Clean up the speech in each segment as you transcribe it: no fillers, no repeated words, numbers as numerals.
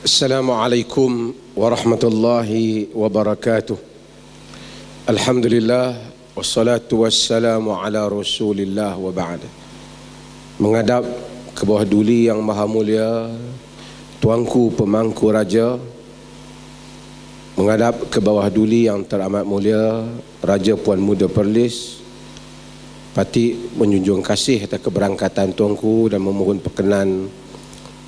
Assalamualaikum warahmatullahi wabarakatuh. Alhamdulillah wassalatu wassalamu ala Rasulillah wa ba'd. Menghadap ke bawah duli yang maha mulia, tuanku pemangku raja, menghadap ke bawah duli yang teramat mulia, Raja Puan Muda Perlis, Patik menjunjung kasih atas keberangkatan tuanku dan memohon perkenan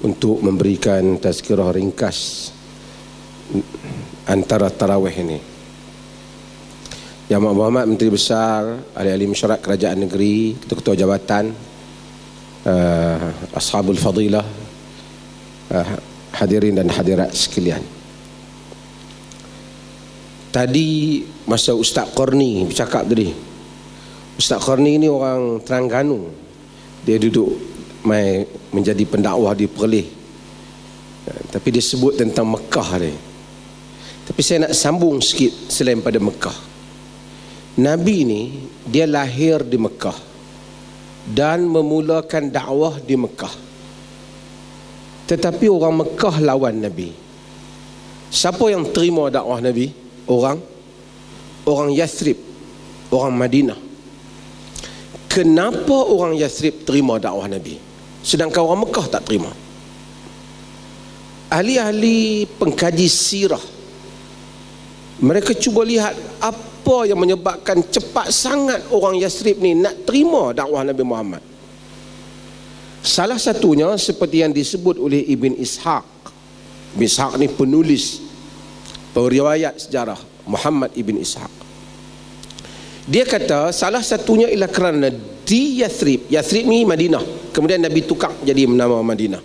untuk memberikan tazkirah ringkas antara tarawih ini. Yang Muhammad Menteri Besar, ahli-ahli mesyuarat kerajaan negeri, ketua-ketua jabatan, ashabul fadilah, hadirin dan hadirat sekalian. Tadi masa Ustaz Qarni bercakap tadi, Ustaz Qarni ni orang Terengganu, dia duduk menjadi pendakwah di Perlis, tapi dia sebut tentang Mekah dia. Tapi saya nak sambung sikit selain pada Mekah. Nabi ni dia lahir di Mekah dan memulakan dakwah di Mekah, tetapi orang Mekah lawan Nabi. Siapa yang terima dakwah Nabi? Orang Yathrib, orang Madinah. Kenapa orang Yathrib terima dakwah Nabi sedangkan orang Mekah tak terima? Ahli-ahli pengkaji sirah mereka cuba lihat apa yang menyebabkan cepat sangat orang Yathrib ni nak terima dakwah Nabi Muhammad. Salah satunya seperti yang disebut oleh Ibn Ishaq. Ibn Ishaq ni penulis, periwayat sejarah, Muhammad Ibn Ishaq. Dia kata salah satunya ialah kerana di Yathrib ni Madinah, kemudian Nabi tukar jadi nama Madinah,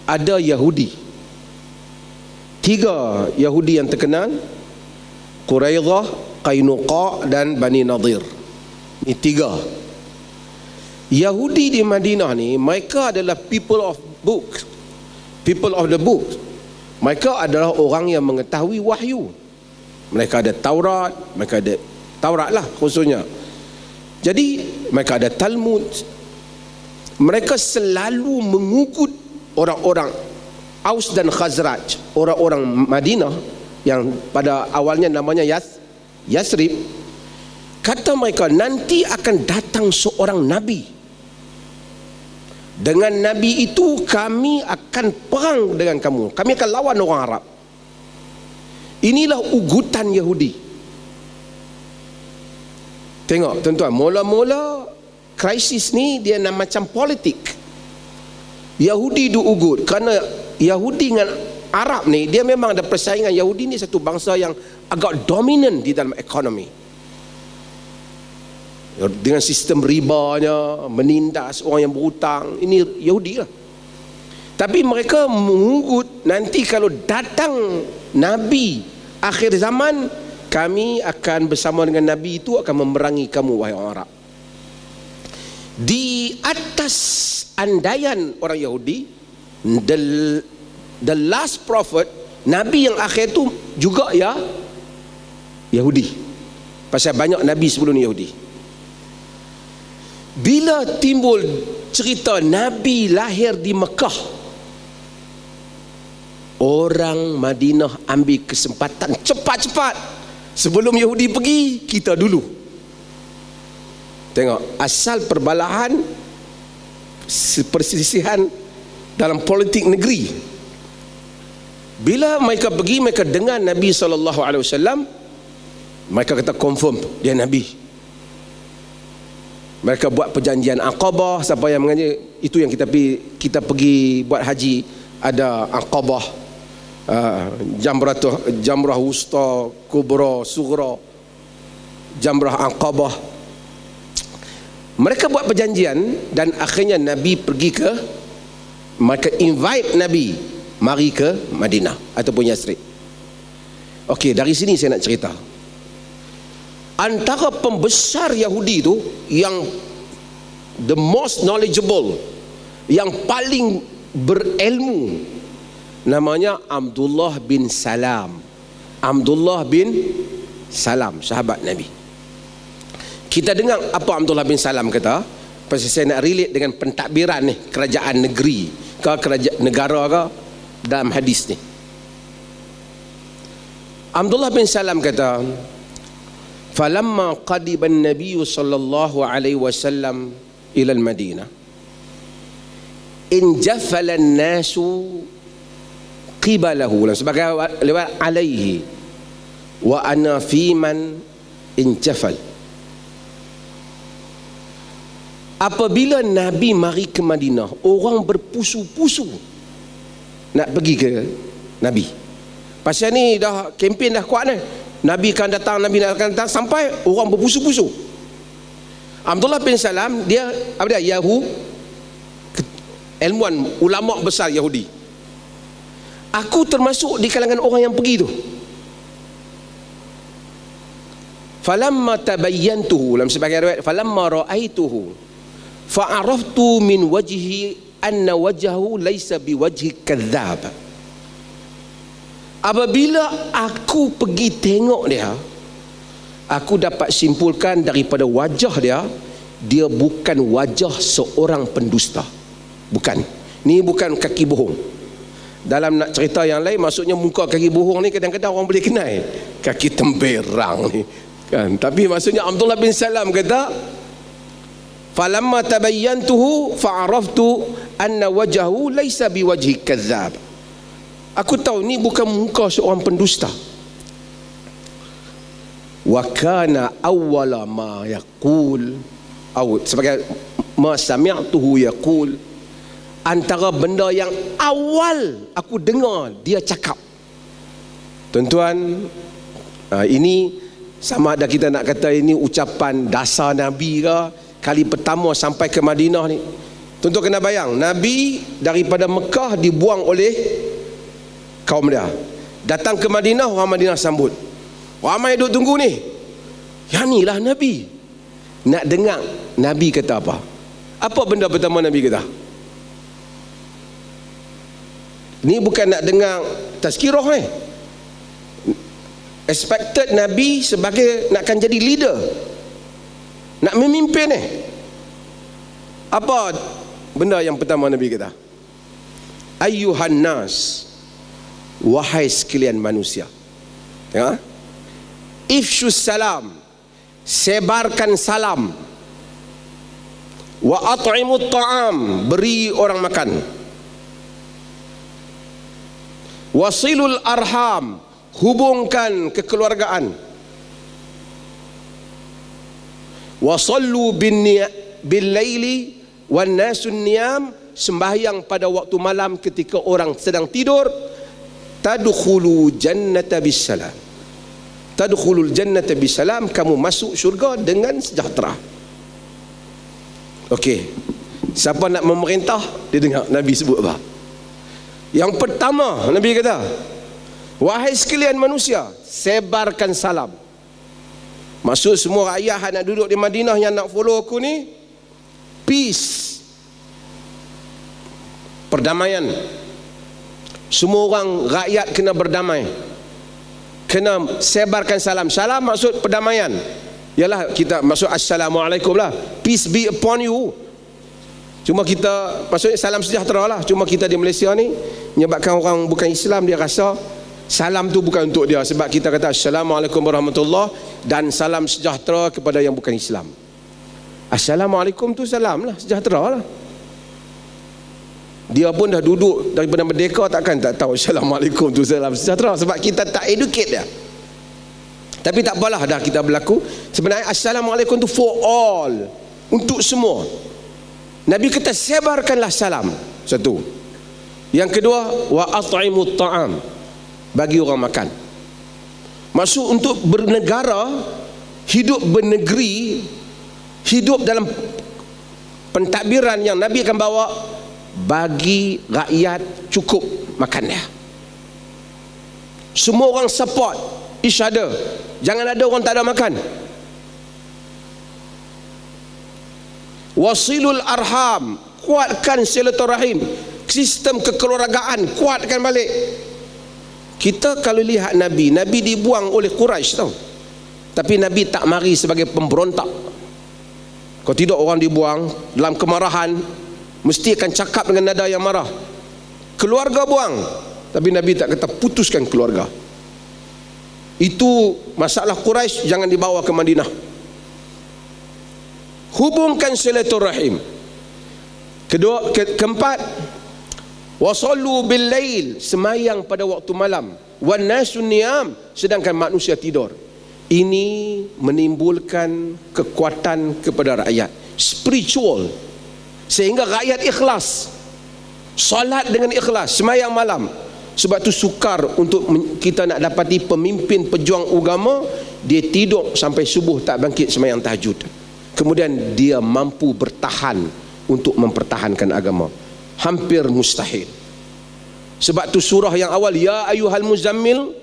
ada Yahudi. 3 Yahudi yang terkenal, Quraidah, Qainuqa dan Bani Nadir. Ini 3 Yahudi di Madinah ni. Mereka adalah people of the book. Mereka adalah orang yang mengetahui wahyu. Mereka ada Taurat, mereka ada Taurat lah khususnya. Jadi mereka ada Talmud. Mereka selalu mengugut orang-orang Aus dan Khazraj, orang-orang Madinah yang pada awalnya namanya Yathrib. Kata mereka, nanti akan datang seorang Nabi. Dengan Nabi itu kami akan perang dengan kamu, kami akan lawan orang Arab. Inilah ugutan Yahudi. Tengok tuan-tuan, mula-mula krisis ni dia macam politik. Yahudi du ugut kerana Yahudi dengan Arab ni dia memang ada persaingan. Yahudi ni satu bangsa yang agak dominan di dalam ekonomi, dengan sistem ribanya, menindas orang yang berhutang. Ini Yahudi lah. Tapi mereka mengugut nanti kalau datang Nabi akhir zaman, kami akan bersama dengan Nabi itu akan memerangi kamu wahai orang Arab. Di atas andaian orang Yahudi, the last prophet, Nabi yang akhir itu juga ya Yahudi. Pasal banyak Nabi sebelum Yahudi. Bila timbul cerita Nabi lahir di Mekah, orang Madinah ambil kesempatan cepat-cepat. Sebelum Yahudi pergi, kita dulu. Tengok, asal perbalahan, perselisihan dalam politik negeri. Bila mereka pergi, mereka dengar Nabi SAW, mereka kata confirm dia Nabi. Mereka buat perjanjian Aqabah. Siapa yang mengaji itu, yang kita pergi buat haji, ada Aqabah, Jamrah Wusta, Kubra, Sughra, Jamrah Aqabah. Mereka buat perjanjian dan akhirnya Nabi pergi ke, mereka invite Nabi mari ke Madinah ataupun Yathrib. Okey, dari sini saya nak cerita. Antara pembesar Yahudi itu yang the most knowledgeable, yang paling berilmu, namanya Abdullah bin Salam. Abdullah bin Salam, sahabat Nabi. Kita dengar apa Abdullah bin Salam kata. Pasal saya nak relate dengan pentadbiran ni, kerajaan negeri ke kerajaan negara ke, dalam hadis ni. Abdullah bin Salam kata, falamma qadiba an-nabiy sallallahu alaihi wasallam ila al-Madinah injafala an-nasu qibalahu, sebagai lewat alaihi wa ana fi man injafal. Apabila Nabi mari ke Madinah, orang berpusu-pusu nak pergi ke Nabi. Pasal ni dah kempen dah kuat ni. Nabi akan datang, Nabi akan datang, sampai orang berpusu-pusu. Abdullah bin Salam dia apa dia? Ilmuwan, ulama besar Yahudi. Aku termasuk di kalangan orang yang pergi tu. Falamma tabayyantuhu, dalam sebagian riwayat falamma ra'aituhu fa'araftu min wajhi anna wajhahu laysa biwajhi kadzdzab. Apabila aku pergi tengok dia, aku dapat simpulkan daripada wajah dia, dia bukan wajah seorang pendusta. Bukan. Ni bukan kaki bohong. Dalam nak cerita yang lain, maksudnya muka kaki bohong ni kadang-kadang orang boleh kenal kaki temberang ni kan. Tapi maksudnya Abdullah bin Salam kata, falamma tabayyantuhu fa'araftu anna wajhahu laysa biwajhi kadzdzab. Aku tahu ni bukan muka seorang pendusta. Wa kana awwala ma yaqul, atau sebagai ma sami'tuhu yaqul, antara benda yang awal aku dengar dia cakap. Tuan-tuan, ini sama ada kita nak kata ini ucapan dasar Nabi ke, kali pertama sampai ke Madinah ni. Tuan-tuan kena bayang, Nabi daripada Mekah dibuang oleh kaum dia, datang ke Madinah, orang Madinah sambut, ramai duduk tunggu ni. Yang ni lah Nabi. Nak dengar Nabi kata apa? Apa benda pertama Nabi kata? Ni bukan nak dengar tazkirah expected Nabi sebagai nakkan jadi leader, nak memimpin Apa benda yang pertama Nabi kata? Ayyuhan nas, wahai sekalian manusia. Tengok, ifshus salam, sebarkan salam. Wa at'imut ta'am, beri orang makan. Wasilul arham, hubungkan kekeluargaan. Wasallu bil laili wan nasun niyam, sembahyang pada waktu malam ketika orang sedang tidur. Tadkhulu jannata bisalam, tadkhulul jannata bisalam, kamu masuk syurga dengan sejahtera. Okey, siapa nak memerintah, dia dengar Nabi sebut apa? Yang pertama Nabi kata, wahai sekalian manusia, sebarkan salam. Maksud semua rakyat yang nak duduk di Madinah, yang nak follow aku ni, peace, perdamaian. Semua orang rakyat kena berdamai, kena sebarkan salam. Salam maksud perdamaian. Yalah, kita maksud assalamualaikum lah, peace be upon you. Cuma kita maksudnya salam sejahtera lah. Cuma kita di Malaysia ni menyebabkan orang bukan Islam, dia rasa salam tu bukan untuk dia. Sebab kita kata assalamualaikum warahmatullahi dan salam sejahtera kepada yang bukan Islam. Assalamualaikum tu salam lah, sejahtera lah. Dia pun dah duduk daripada merdeka, takkan tak tahu assalamualaikum tu salam sejahtera, sebab kita tak educate dia. Tapi tak apalah, dah kita berlaku. Sebenarnya assalamualaikum tu for all, untuk semua. Nabi kata sebarkanlah salam. Satu. Yang kedua, wa at'imut ta'am, bagi orang makan. Maksud untuk bernegara, hidup bernegeri, hidup dalam pentadbiran yang Nabi akan bawa, bagi rakyat cukup makan dia. Semua orang support each other, jangan ada orang tak ada makan. Wasilul arham, kuatkan silaturahim, sistem kekeluargaan kuatkan balik. Kita kalau lihat Nabi, Nabi dibuang oleh Quraisy tau, tapi Nabi tak mari sebagai pemberontak. Kalau tidak orang dibuang dalam kemarahan, mesti akan cakap dengan nada yang marah. Keluarga buang, Tapi Nabi tak kata putuskan keluarga. Itu masalah Quraisy, jangan dibawa ke Madinah. Hubungkan silaturahim. Keempat, wasallu bil lail, semayang pada waktu malam, wan nasun niyam, sedangkan manusia tidur. Ini menimbulkan kekuatan kepada rakyat, spiritual, sehingga rakyat ikhlas, solat dengan ikhlas, semayang malam. Sebab tu sukar untuk kita nak dapati pemimpin pejuang agama, dia tidur sampai subuh tak bangkit semayang tahajud, kemudian dia mampu bertahan untuk mempertahankan agama. Hampir mustahil. Sebab tu surah yang awal, ya ayyuhal muzammil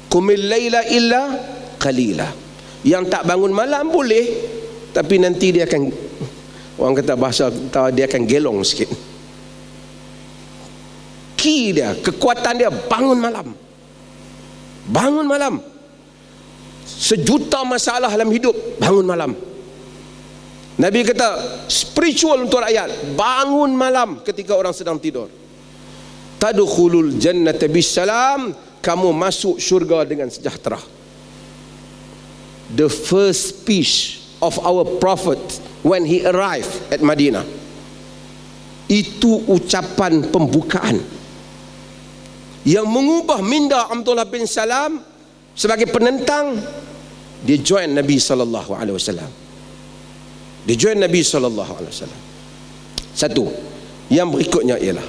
qumil laila illa qalila. Yang tak bangun malam boleh, tapi nanti dia akan, orang kata bahasa dia akan gelong sikit. Key dia, kekuatan dia bangun malam. Bangun malam. Sejuta masalah dalam hidup, bangun malam. Nabi kata spiritual untuk rakyat, bangun malam ketika orang sedang tidur. Tadkhulul jannata bisalam, kamu masuk syurga dengan sejahtera. The first speech of our prophet when he arrived at Madinah, itu ucapan pembukaan yang mengubah minda Abdullah bin Salam sebagai penentang. Dia join Nabi sallallahu alaihi wasallam. Dia join Nabi sallallahu alaihi wasallam. Satu, yang berikutnya ialah,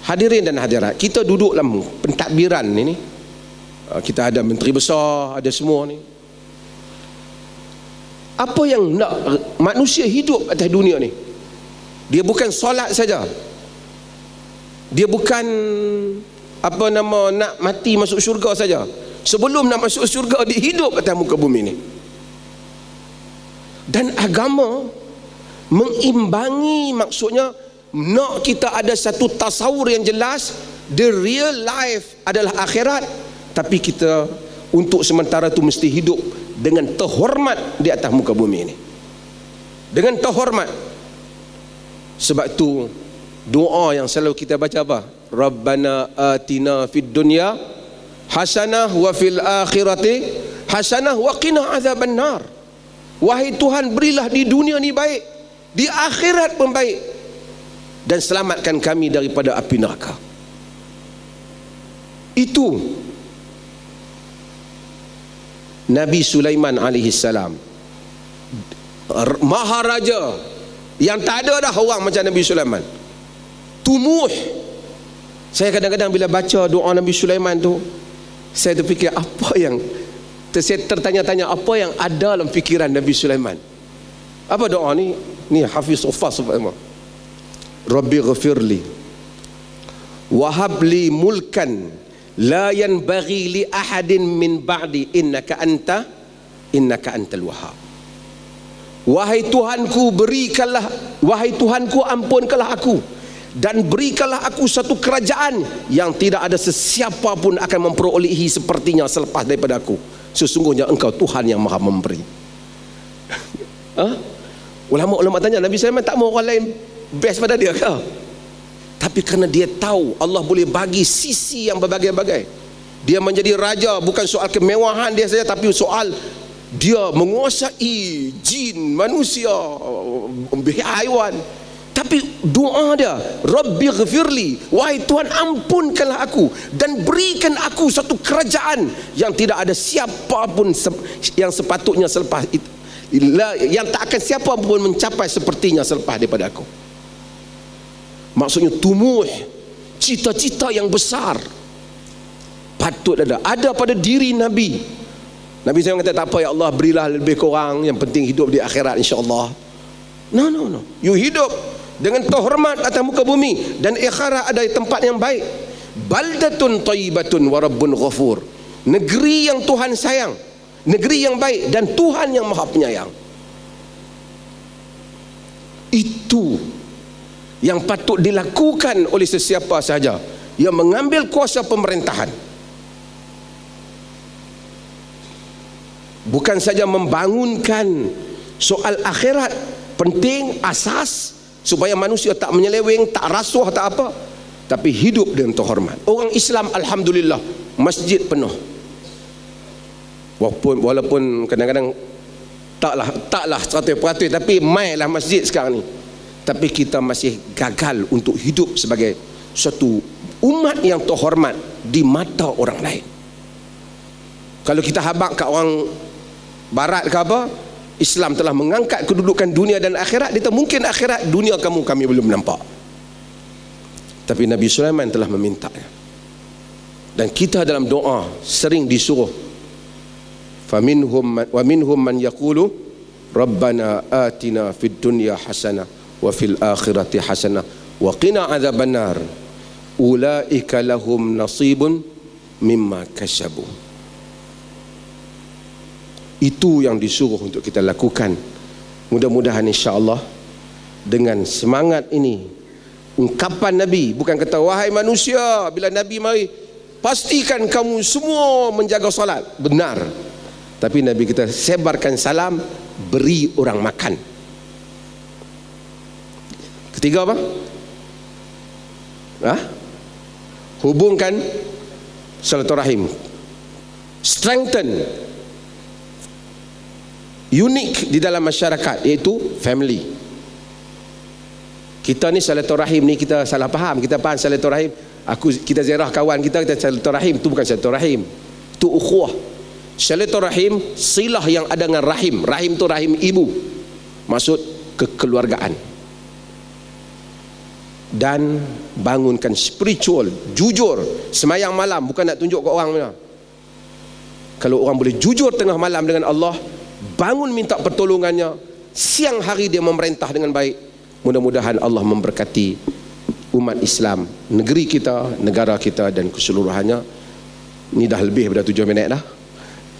hadirin dan hadirat, kita duduk dalam pentadbiran ini, kita ada menteri besar, ada semua ni. Apa yang nak manusia hidup atas dunia ni? Dia bukan solat saja. Dia bukan nak mati masuk syurga saja. Sebelum nak masuk syurga, dia hidup atas muka bumi ni. Dan agama mengimbangi, maksudnya nak kita ada satu tasawur yang jelas, the real life adalah akhirat, tapi kita untuk sementara tu mesti hidup dengan terhormat di atas muka bumi ini, dengan terhormat. Sebab tu doa yang selalu kita baca apa? Rabbana atina fid dunya hasanah wa fil akhirati hasanah wa qina azaban nar. Wahai Tuhan, berilah di dunia ni baik, di akhirat pun baik, dan selamatkan kami daripada api neraka. Itu Nabi Sulaiman alaihi salam, maharaja yang tak ada dah orang macam Nabi Sulaiman. Tumuh. Saya kadang-kadang bila baca doa Nabi Sulaiman tu, saya terfikir apa yang, saya tertanya-tanya apa yang ada dalam fikiran Nabi Sulaiman. Apa doa ni? Ni Hafiz Uffas sebab Rabbi ghafirli wahabli mulkan la yanbaghi li ahadin min ba'di innaka antal wahhab. Wahai Tuhanku, berikanlah, wahai Tuhanku, ampunkanlah aku dan berikanlah aku satu kerajaan yang tidak ada sesiapa pun akan memperolehi sepertinya selepas daripada aku. Sesungguhnya Engkau Tuhan yang Maha Memberi. Ulama-ulama tanya, Nabi Sulaiman tak mau orang lain best pada dia ke? Tapi kerana dia tahu Allah boleh bagi sisi yang berbagai-bagai. Dia menjadi raja bukan soal kemewahan dia saja, tapi soal dia menguasai jin, manusia, haiwan. Tapi doa dia, Rabbi ghafirli, wahai Tuhan, ampunkanlah aku dan berikan aku satu kerajaan yang tidak ada siapa pun yang sepatutnya selepas itu, yang tak akan siapa pun mencapai sepertinya selepas daripada aku. Maksudnya tumuh, cita-cita yang besar patut ada pada diri Nabi. Nabi SAW kata, tak apa ya Allah, berilah lebih kurang, yang penting hidup di akhirat insya-Allah. No. You hidup dengan terhormat atas muka bumi, dan akhirat ada tempat yang baik. Baldatun thayyibatun wa rabbun ghafur. Negeri yang Tuhan sayang, negeri yang baik, dan Tuhan yang Maha Penyayang. Itu yang patut dilakukan oleh sesiapa sahaja yang mengambil kuasa pemerintahan. Bukan saja membangunkan soal akhirat, penting, asas, supaya manusia tak menyeleweng, tak rasuah, tak apa. tapi hidup dengan terhormat. Orang Islam alhamdulillah masjid penuh. Walaupun kadang-kadang taklah 100%, tapi mailah masjid sekarang ni. Tapi kita masih gagal untuk hidup sebagai satu umat yang terhormat di mata orang lain. Kalau kita habaq kat orang barat ke apa, Islam telah mengangkat kedudukan dunia dan akhirat, dia mungkin akhirat, dunia kami belum nampak. Tapi Nabi Sulaiman telah meminta. Dan kita dalam doa sering disuruh, wa minhum man yaqulu rabbana atina fid dunya hasanah wa fil akhirati hasanah wa qina adzabannar ulaika lahum nasibun mimma kasabu. Itu yang disuruh untuk kita lakukan. Mudah-mudahan insya-Allah dengan semangat ini, ungkapan Nabi, bukan kata wahai manusia, bila Nabi mari pastikan kamu semua menjaga salat, benar. Tapi Nabi kita sebarkan salam, beri orang makan. Ketiga apa? Hubungkan silaturahim, strengthen, unik di dalam masyarakat, iaitu family. Kita ni silaturahim ni kita salah faham. Kita faham silaturahim, kita ziarah kawan kita silaturahim. Itu bukan silaturahim, itu ukhuwah. Silaturahim silah yang ada dengan rahim. Rahim tu rahim ibu, maksud kekeluargaan. Dan bangunkan spiritual, jujur semayang malam, bukan nak tunjuk ke orang mana. Kalau orang boleh jujur tengah malam dengan Allah, bangun minta pertolongannya, siang hari dia memerintah dengan baik, mudah-mudahan Allah memberkati umat Islam, negeri kita, negara kita dan keseluruhannya. Ini dah lebih daripada 7 minit dah.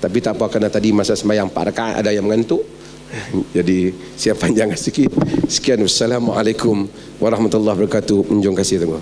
Tapi tak apa, kerana tadi masa semayang 4 rakaat ada yang mengantuk. Jadi saya panjangkan sikit. Sekian, wassalamualaikum warahmatullahi wabarakatuh. Menjong kasih tengok.